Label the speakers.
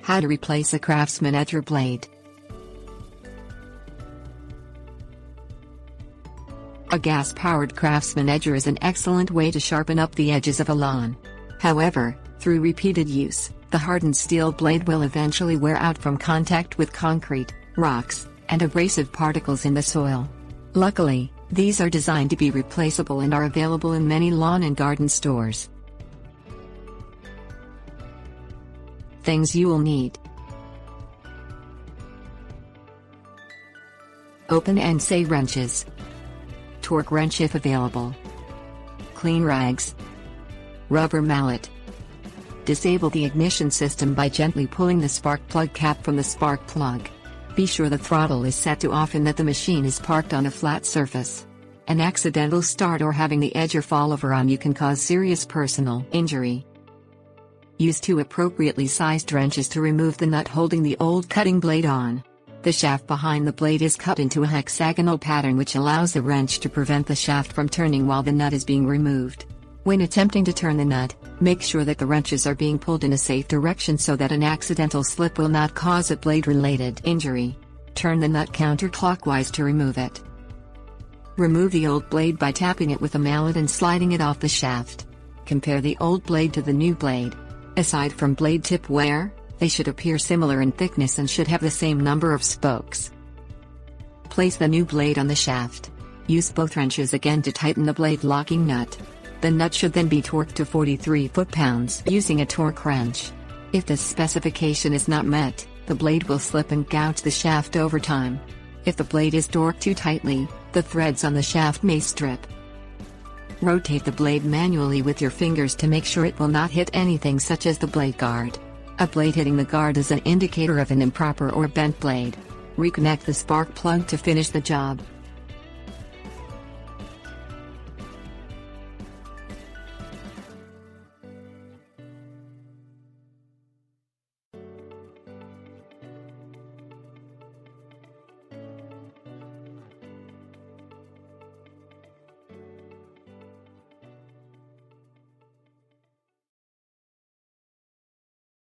Speaker 1: How to replace a Craftsman Edger Blade. A gas-powered Craftsman Edger is an excellent way to sharpen up the edges of a lawn. However, through repeated use, the hardened steel blade will eventually wear out from contact with concrete, rocks, and abrasive particles in the soil. Luckily, these are designed to be replaceable and are available in many lawn and garden stores. Things you will need: open and say wrenches, torque wrench if available, clean rags, rubber mallet. Disable the ignition system by gently pulling the spark plug cap from the spark plug. Be sure the throttle is set to off and that the machine is parked on a flat surface. An accidental start or having the edger fall over on you can cause serious personal injury. Use 2 appropriately sized wrenches to remove the nut holding the old cutting blade on. The shaft behind the blade is cut into a hexagonal pattern which allows the wrench to prevent the shaft from turning while the nut is being removed. When attempting to turn the nut, make sure that the wrenches are being pulled in a safe direction so that an accidental slip will not cause a blade-related injury. Turn the nut counterclockwise to remove it. Remove the old blade by tapping it with a mallet and sliding it off the shaft. Compare the old blade to the new blade. Aside from blade tip wear, they should appear similar in thickness and should have the same number of spokes. Place the new blade on the shaft. Use both wrenches again to tighten the blade locking nut. The nut should then be torqued to 43 foot-pounds using a torque wrench. If this specification is not met, the blade will slip and gouge the shaft over time. If the blade is torqued too tightly, the threads on the shaft may strip. Rotate the blade manually with your fingers to make sure it will not hit anything such as the blade guard. A blade hitting the guard is an indicator of an improper or bent blade. Reconnect the spark plug to finish the job.